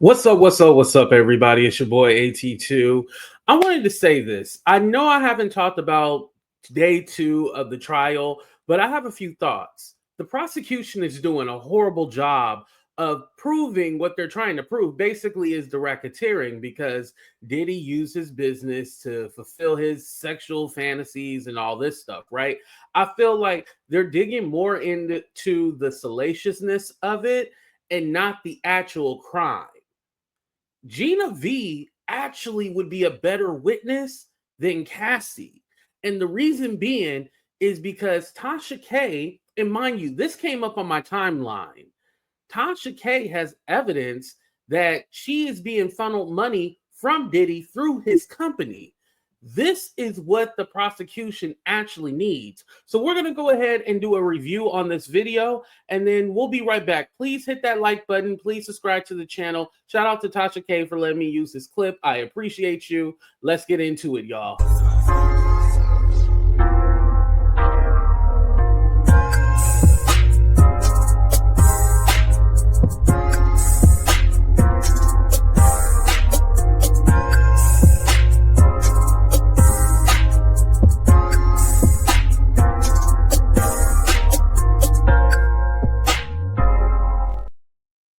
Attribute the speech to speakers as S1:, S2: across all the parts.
S1: What's up? What's up? What's up, everybody? It's your boy AT2. I wanted to say this. I know I haven't talked about day two of the trial, but I have a few thoughts. The prosecution is doing a horrible job of proving what they're trying to prove, basically, is the racketeering because Diddy used his business to fulfill his sexual fantasies and all this stuff, right? I feel like they're digging more into the salaciousness of it and not the actual crime. Gina V actually would be a better witness than Cassie. And the reason being is because Tasha K, and mind you, this came up on my timeline. Tasha K has evidence that she is being funneled money from Diddy through his company. This is what the prosecution actually needs. So we're going to go ahead and do a review on this video, and then we'll be right back. Please hit that like button. Please subscribe to the channel. Shout out to Tasha K for letting me use this clip. I appreciate you. Let's get into it, y'all.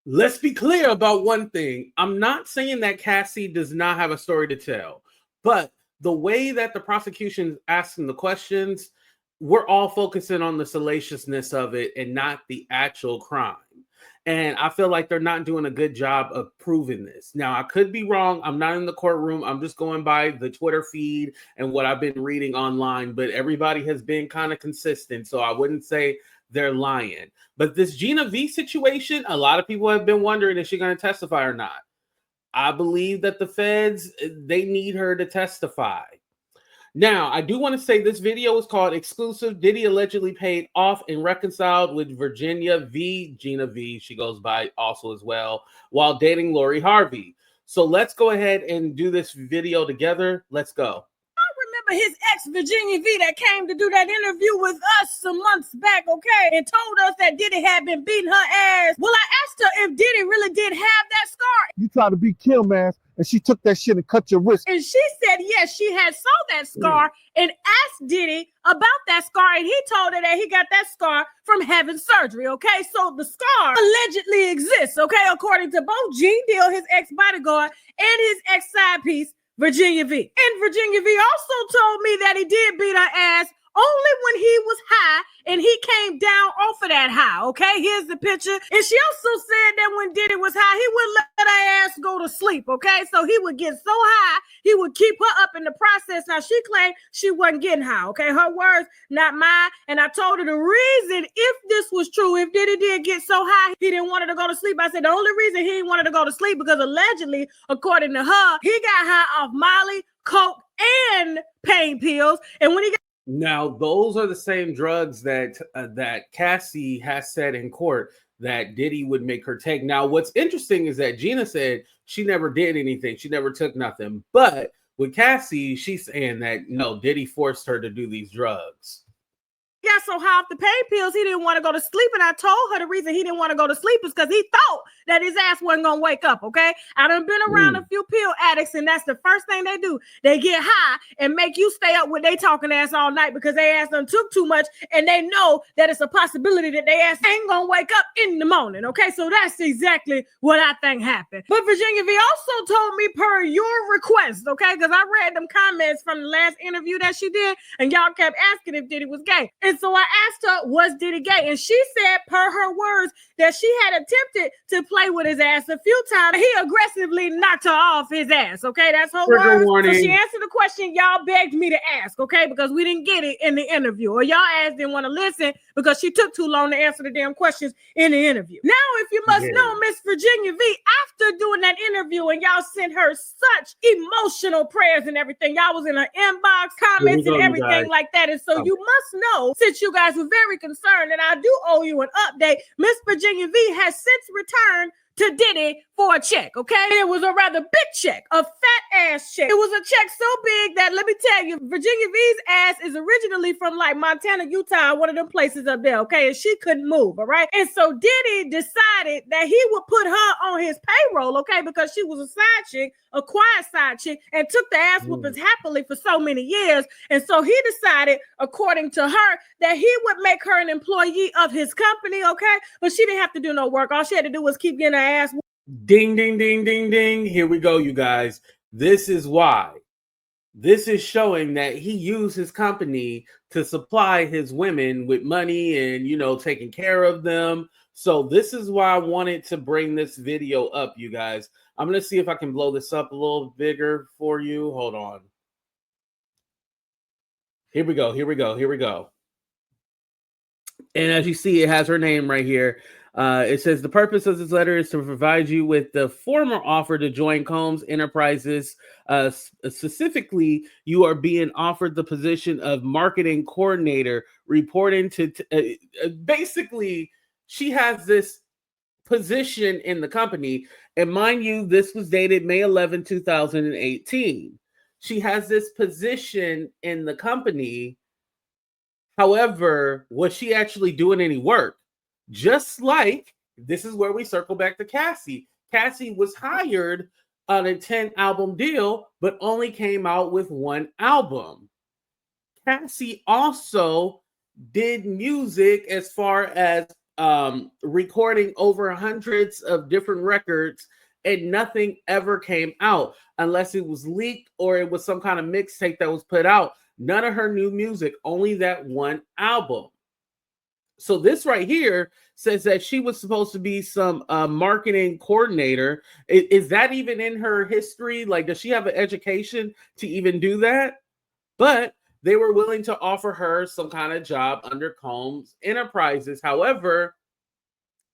S1: Let's be clear about one thing. I'm not saying that Cassie does not have a story to tell, but the way that the prosecution is asking the questions, we're all focusing on the salaciousness of it and not the actual crime. And I feel like they're not doing a good job of proving this. Now, I could be wrong. I'm not in the courtroom. I'm just going by the Twitter feed and what I've been reading online, but everybody has been kind of consistent. So I wouldn't say they're lying. But this Gina V situation, a lot of people have been wondering if she's going to testify or not. I believe that the feds, they need her to testify. Now, I do want to say this video is called Exclusive. Diddy allegedly paid off and reconciled with Virginia V, Gina V, she goes by also as well, while dating Lori Harvey. So let's go ahead and do this video together. Let's go.
S2: His ex Virginia V that came to do that interview with us some months back, okay, and told us that Diddy had been beating her ass. Well, I asked her if Diddy really did have that scar.
S3: You tried to be Kim ass, and she took that shit and cut your wrist.
S2: And she said, yes, she had saw that scar and asked Diddy about that scar, and he told her that he got that scar from having surgery, okay? So the scar allegedly exists, okay, according to both Gene Deal, his ex-bodyguard, and his ex-side piece, Virginia V. And Virginia V also told me that he did beat her ass only when he was high and he came down off of that high, okay? Here's the picture. And she also said that when Diddy was high, he wouldn't let her ass go to sleep, okay? So he would get so high, he would keep her up in the process. Now, she claimed she wasn't getting high, okay? Her words, not mine. And I told her the reason, if this was true, if Diddy did get so high, he didn't want her to go to sleep. I said the only reason he didn't want her to go to sleep because allegedly, according to her, he got high off Molly, coke, and pain pills. And when he got
S1: Now, those are the same drugs that that Cassie has said in court that Diddy would make her take. Now, what's interesting is that Gina said she never did anything. She never took nothing. But with Cassie, she's saying that, no, Diddy forced her to do these drugs.
S2: got so high off the pain pills, he didn't want to go to sleep. And I told her the reason he didn't want to go to sleep is because he thought that his ass wasn't going to wake up, okay? I done been around a few pill addicts, and that's the first thing they do. They get high and make you stay up with they talking ass all night because they ass done took too much, and they know that it's a possibility that they ass ain't going to wake up in the morning, okay? So that's exactly what I think happened. But Virginia V also told me per your request, okay? Because I read them comments from the last interview that she did, and y'all kept asking if Diddy was gay. And so I asked her, was Diddy gay? And she said, per her words, that she had attempted to play with his ass a few times. He aggressively knocked her off his ass, okay? That's her words. So she answered the question y'all begged me to ask, okay? Because we didn't get it in the interview. Or y'all ass didn't want to listen because she took too long to answer the damn questions in the interview. Now, if you must know, Miss Virginia V, after doing that interview and y'all sent her such emotional prayers and everything, y'all was in her inbox, comments, and everything like that. And so you must know, since you guys were very concerned, and I do owe you an update, Miss Virginia V has since returned to Diddy for a check, okay? And it was a rather big check, a fat ass check. It was a check so big that, let me tell you, Virginia V's ass is originally from like Montana, Utah, one of them places up there, okay? And she couldn't move, all right? And so Diddy decided that he would put her on his payroll, okay? Because she was a side chick, a quiet side chick, and took the ass whoopings happily for so many years. And so he decided, according to her, that he would make her an employee of his company, okay? But she didn't have to do no work. All she had to do was keep getting her ass.
S1: Ding, ding, ding, ding, ding. Here we go, you guys. This is why. This is showing that he used his company to supply his women with money and, you know, taking care of them. So this is why I wanted to bring this video up, you guys. I'm going to see if I can blow this up a little bigger for you. Hold on. Here we go. Here we go. Here we go. And as you see, it has her name right here. It says the purpose of this letter is to provide you with the former offer to join Combs Enterprises. Specifically, you are being offered the position of marketing coordinator, reporting to basically, she has this position in the company. And mind you, this was dated May 11, 2018. She has this position in the company. However, was she actually doing any work? Just like, this is where we circle back to Cassie. Cassie was hired on a 10-album deal, but only came out with one album. Cassie also did music as far as recording over hundreds of different records, and nothing ever came out unless it was leaked or it was some kind of mixtape that was put out. None of her new music, only that one album. So this right here says that she was supposed to be some marketing coordinator. Is that even in her history? Like, does she have an education to even do that? But they were willing to offer her some kind of job under Combs Enterprises. However,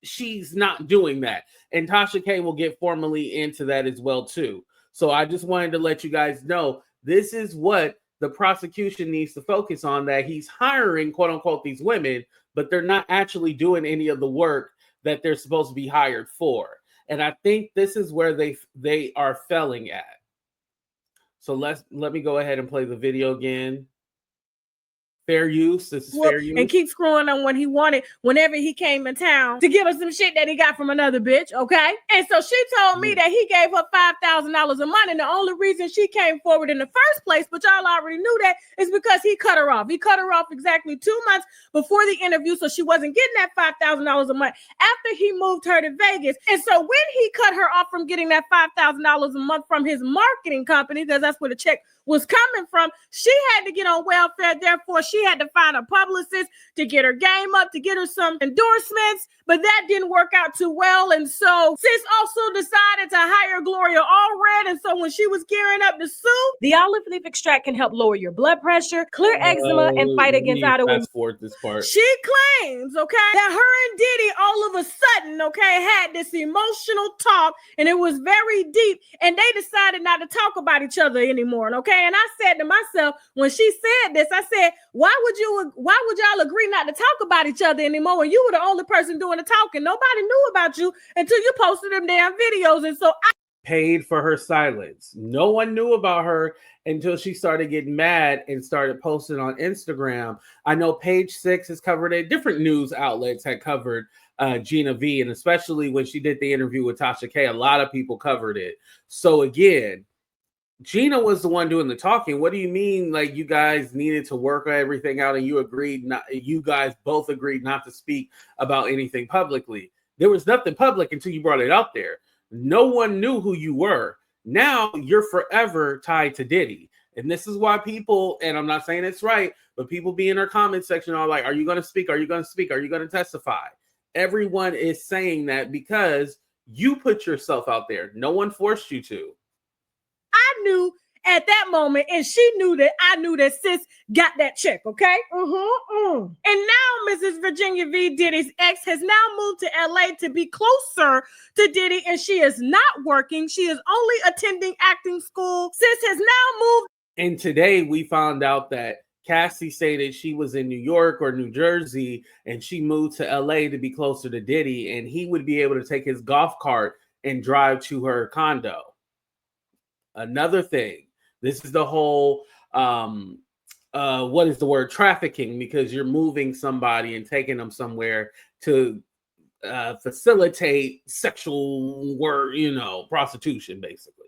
S1: she's not doing that. And Tasha K will get formally into that as well, too. So I just wanted to let you guys know, this is what the prosecution needs to focus on, that he's hiring, quote unquote, these women, but they're not actually doing any of the work that they're supposed to be hired for. And I think this is where they are failing at. So let me go ahead and play the video again. Fair use. This is fair use.
S2: And keep screwing on when he wanted, whenever he came in town to give us some shit that he got from another bitch, okay? And so she told me that he gave her $5,000 a month, and the only reason she came forward in the first place, but y'all already knew that, is because he cut her off. He cut her off exactly 2 months before the interview, so she wasn't getting that $5,000 a month after he moved her to Vegas. And so when he cut her off from getting that $5,000 a month from his marketing company, because that's where the check was coming from, she had to get on welfare. Therefore, she had to find a publicist to get her game up, to get her some endorsements, but that didn't work out too well. And so sis also decided to hire Gloria Allred. And so when she was gearing up to sue, the olive leaf extract can help lower your blood pressure, clear eczema, and fight against autoimmune.
S1: Fast forward this part.
S2: She claims, okay, that her and Diddy all of a sudden, okay, had this emotional talk, and it was very deep, and they decided not to talk about each other anymore, okay? And I said to myself, when she said this, I said, why would y'all agree not to talk about each other anymore when you were the only person doing the talking? Nobody knew about you until you posted them damn videos. And so I
S1: paid for her silence. No one knew about her until she started getting mad and started posting on Instagram. I know Page Six has covered it. Different news outlets had covered Gina V, and especially when she did the interview with Tasha K, a lot of people covered it. So again, Gina was the one doing the talking. What do you mean, like, you guys needed to work everything out and you guys both agreed not to speak about anything publicly? There was nothing public until you brought it out there. No one knew who you were. Now you're forever tied to Diddy. And this is why people, and I'm not saying it's right, but people be in our comment section are like, are you going to speak? Are you going to speak? Are you going to testify? Everyone is saying that because you put yourself out there. No one forced you to.
S2: I knew at that moment, and she knew that I knew that sis got that check, okay? And now Mrs. Virginia V, Diddy's ex, has now moved to LA to be closer to Diddy, and she is not working. She is only attending acting school. Sis has now moved.
S1: And today we found out that Cassie stated she was in New York or New Jersey and she moved to LA to be closer to Diddy, and he would be able to take his golf cart and drive to her condo. Another thing, this is the whole what is the word, trafficking, because you're moving somebody and taking them somewhere to facilitate sexual work, prostitution, basically.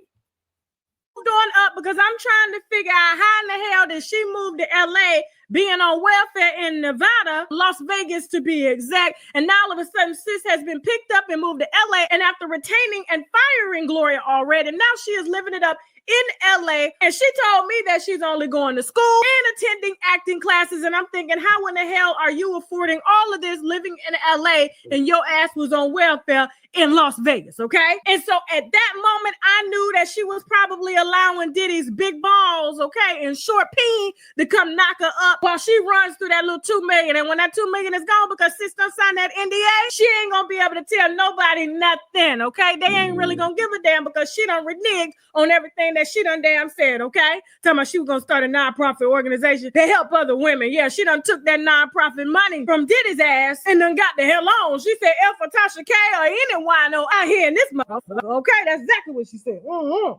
S2: Going up because I'm trying to figure out how in the hell did she move to LA, being on welfare in Nevada, Las Vegas to be exact, and now all of a sudden sis has been picked up and moved to LA, and after retaining and firing Gloria already, now she is living it up in LA, and she told me that she's only going to school and attending acting classes, and I'm thinking, how in the hell are you affording all of this living in LA and your ass was on welfare in Las Vegas, okay? And so at that moment, I knew that she was probably allowing Diddy's big balls, okay, and short peen to come knock her up while she runs through that little $2 million. And when that $2 million is gone, because sis done signed that NDA, she ain't gonna be able to tell nobody nothing, okay? They ain't really gonna give a damn because she done reneged on everything that she done damn said, okay? Talking about she was gonna start a nonprofit organization to help other women. Yeah, she done took that nonprofit money from Diddy's ass and done got the hell on. She said, F for Tasha K or any wino out here in this motherfucker. Okay, that's exactly what she said.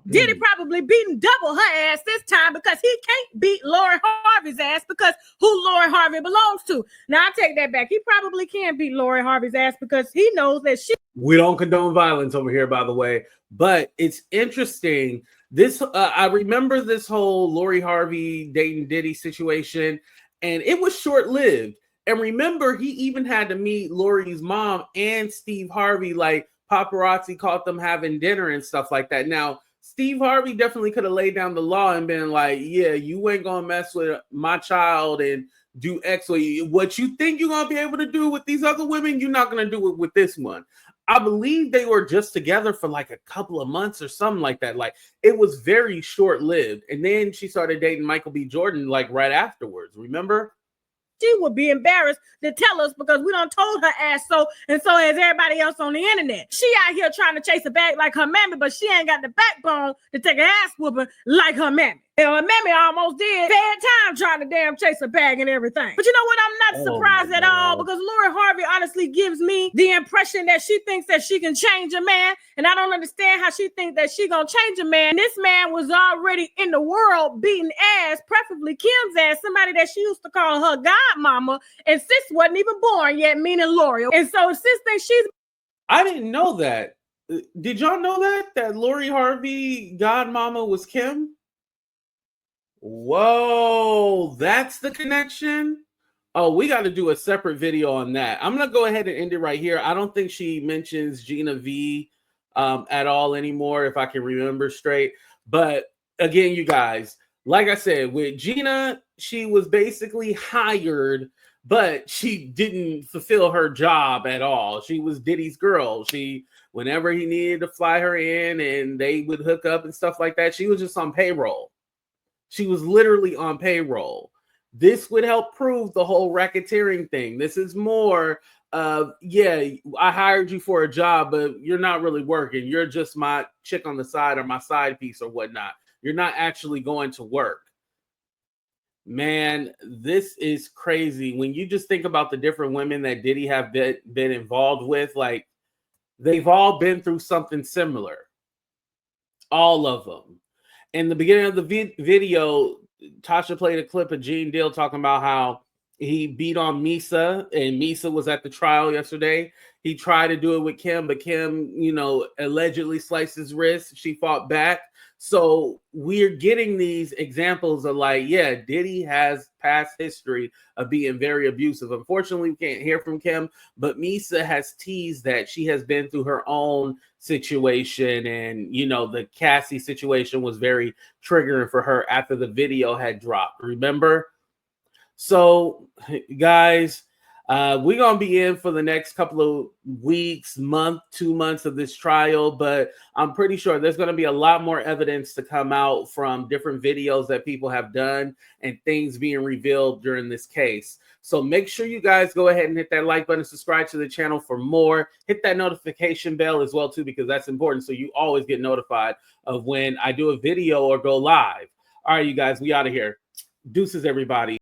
S2: Diddy probably beating double her ass this time because he can't beat Lori Harvey's ass because who Lori Harvey belongs to. Now, I take that back. He probably can beat Lori Harvey's ass because he knows that she...
S1: We don't condone violence over here, by the way, but it's interesting. This I remember this whole Lori Harvey dating Diddy situation, and it was short-lived. And remember, he even had to meet Lori's mom and Steve Harvey, like paparazzi caught them having dinner and stuff like that. Now, Steve Harvey definitely could have laid down the law and been like, yeah, you ain't gonna mess with my child and do X or what you think you're gonna be able to do with these other women, you're not gonna do it with this one. I believe they were just together for like a couple of months or something like that. Like, it was very short-lived. And then she started dating Michael B. Jordan like right afterwards, remember?
S2: She would be embarrassed to tell us because we done told her ass so, and so has everybody else on the internet. She out here trying to chase a bag like her mammy, but she ain't got the backbone to take an ass whooping like her mammy. Hell, her mammy almost did bad time trying to damn chase a bag and everything. But you know what? I'm not surprised at all because Lori Harvey honestly gives me the impression that she thinks that she can change a man, and I don't understand how she thinks that she gonna change a man. This man was already in the world beating ass, preferably Kim's ass, somebody that she used to call her godmama, and sis wasn't even born yet, meaning Lori. And so sis thinks she's...
S1: I didn't know that. Did y'all know that Lori Harvey godmama was Kim? Whoa, that's the connection. Oh, we got to do a separate video on that. I'm gonna go ahead and end it right here. I don't think she mentions Gina V at all anymore, if I can remember straight. But again, you guys, like I said, with Gina, she was basically hired, but she didn't fulfill her job at all. She was Diddy's girl. Whenever he needed to fly her in and they would hook up and stuff like that, she was just on payroll. She was literally on payroll. This would help prove the whole racketeering thing. This is more of, yeah, I hired you for a job, but you're not really working. You're just my chick on the side or my side piece or whatnot. You're not actually going to work. Man, this is crazy. When you just think about the different women that Diddy have been involved with, like, they've all been through something similar. All of them. In the beginning of the video, Tasha played a clip of Gene Deal talking about how he beat on Misa, and Misa was at the trial yesterday. He tried to do it with Kim, but Kim, allegedly sliced his wrist. She fought back. So we're getting these examples of like, yeah, Diddy has past history of being very abusive. Unfortunately, we can't hear from Kim, but Misa has teased that she has been through her own situation. And, the Cassie situation was very triggering for her after the video had dropped. Remember? So, guys, we're going to be in for the next couple of weeks, 2 months of this trial, but I'm pretty sure there's going to be a lot more evidence to come out from different videos that people have done and things being revealed during this case. So make sure you guys go ahead and hit that like button, subscribe to the channel for more. Hit that notification bell as well, too, because that's important. So you always get notified of when I do a video or go live. All right, you guys, we out of here. Deuces, everybody.